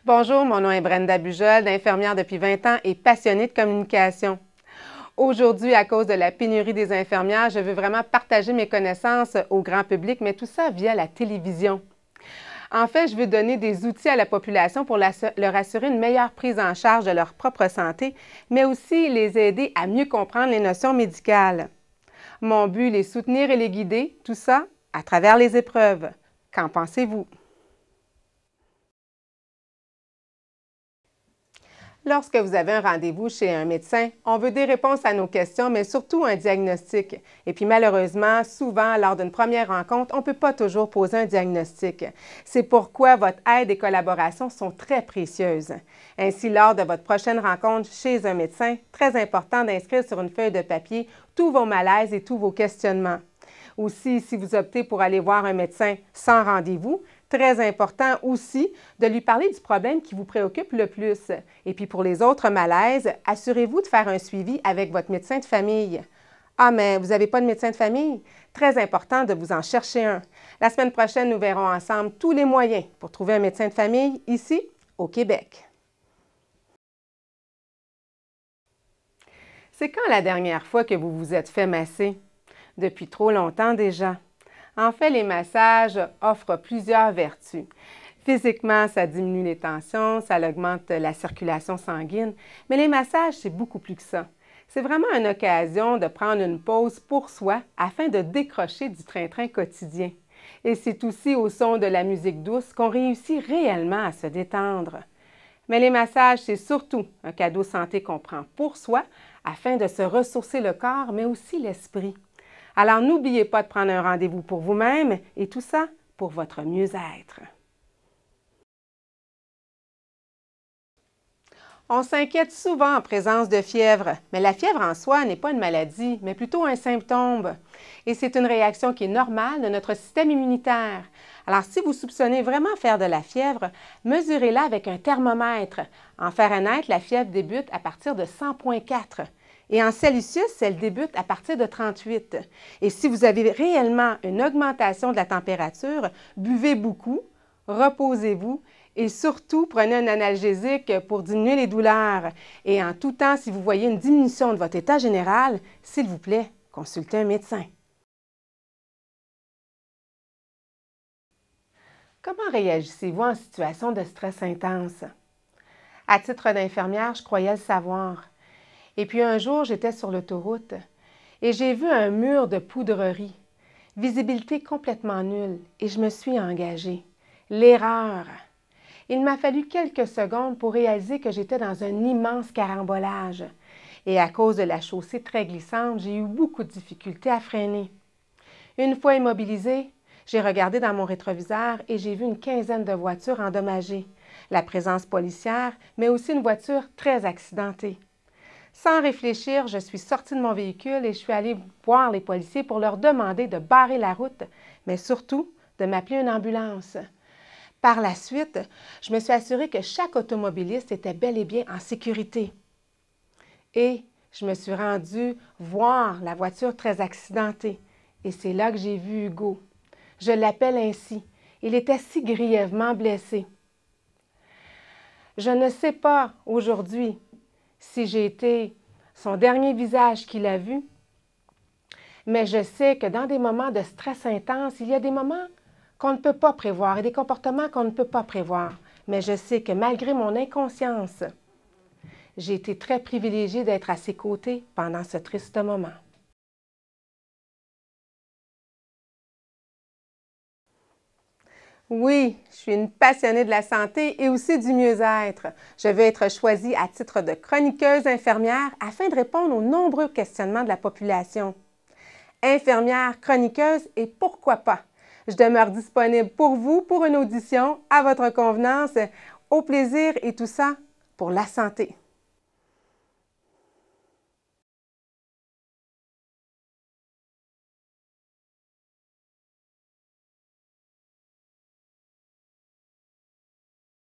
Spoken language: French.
Bonjour, mon nom est Brenda Bujold, infirmière depuis 20 ans et passionnée de communication. Aujourd'hui, à cause de la pénurie des infirmières, je veux vraiment partager mes connaissances au grand public, mais tout ça via la télévision. En fait, je veux donner des outils à la population pour leur assurer une meilleure prise en charge de leur propre santé, mais aussi les aider à mieux comprendre les notions médicales. Mon but, les soutenir et les guider, tout ça à travers les épreuves. Qu'en pensez-vous? Lorsque vous avez un rendez-vous chez un médecin, on veut des réponses à nos questions, mais surtout un diagnostic. Et puis malheureusement, souvent, lors d'une première rencontre, on ne peut pas toujours poser un diagnostic. C'est pourquoi votre aide et collaboration sont très précieuses. Ainsi, lors de votre prochaine rencontre chez un médecin, très important d'inscrire sur une feuille de papier tous vos malaises et tous vos questionnements. Aussi, si vous optez pour aller voir un médecin sans rendez-vous, très important aussi de lui parler du problème qui vous préoccupe le plus. Et puis pour les autres malaises, assurez-vous de faire un suivi avec votre médecin de famille. Ah, mais vous n'avez pas de médecin de famille? Très important de vous en chercher un. La semaine prochaine, nous verrons ensemble tous les moyens pour trouver un médecin de famille ici, au Québec. C'est quand la dernière fois que vous vous êtes fait masser? Depuis trop longtemps déjà. En fait, les massages offrent plusieurs vertus. Physiquement, ça diminue les tensions, ça augmente la circulation sanguine, mais les massages, c'est beaucoup plus que ça. C'est vraiment une occasion de prendre une pause pour soi afin de décrocher du train-train quotidien. Et c'est aussi au son de la musique douce qu'on réussit réellement à se détendre. Mais les massages, c'est surtout un cadeau santé qu'on prend pour soi afin de se ressourcer le corps, mais aussi l'esprit. Alors, n'oubliez pas de prendre un rendez-vous pour vous-même et tout ça pour votre mieux-être. On s'inquiète souvent en présence de fièvre, mais la fièvre en soi n'est pas une maladie, mais plutôt un symptôme. Et c'est une réaction qui est normale de notre système immunitaire. Alors, si vous soupçonnez vraiment faire de la fièvre, mesurez-la avec un thermomètre. En Fahrenheit, la fièvre débute à partir de 100,4. Et en Celsius, elle débute à partir de 38. Et si vous avez réellement une augmentation de la température, buvez beaucoup, reposez-vous et surtout prenez un analgésique pour diminuer les douleurs. Et en tout temps, si vous voyez une diminution de votre état général, s'il vous plaît, consultez un médecin. Comment réagissez-vous en situation de stress intense? À titre d'infirmière, je croyais le savoir. Et puis un jour, j'étais sur l'autoroute et j'ai vu un mur de poudrerie, visibilité complètement nulle, et je me suis engagée. L'erreur! Il m'a fallu quelques secondes pour réaliser que j'étais dans un immense carambolage. Et à cause de la chaussée très glissante, j'ai eu beaucoup de difficultés à freiner. Une fois immobilisée, j'ai regardé dans mon rétroviseur et j'ai vu une quinzaine de voitures endommagées, la présence policière, mais aussi une voiture très accidentée. Sans réfléchir, je suis sortie de mon véhicule et je suis allée voir les policiers pour leur demander de barrer la route, mais surtout de m'appeler une ambulance. Par la suite, je me suis assurée que chaque automobiliste était bel et bien en sécurité. Et je me suis rendue voir la voiture très accidentée. Et c'est là que j'ai vu Hugo. Je l'appelle ainsi. Il était si grièvement blessé. Je ne sais pas aujourd'hui si j'ai été son dernier visage qu'il a vu, mais je sais que dans des moments de stress intense, il y a des moments qu'on ne peut pas prévoir et des comportements qu'on ne peut pas prévoir. Mais je sais que malgré mon inconscience, j'ai été très privilégiée d'être à ses côtés pendant ce triste moment. Oui, je suis une passionnée de la santé et aussi du mieux-être. Je vais être choisie à titre de chroniqueuse infirmière afin de répondre aux nombreux questionnements de la population. Infirmière, chroniqueuse et pourquoi pas? Je demeure disponible pour vous pour une audition à votre convenance. Au plaisir et tout ça pour la santé.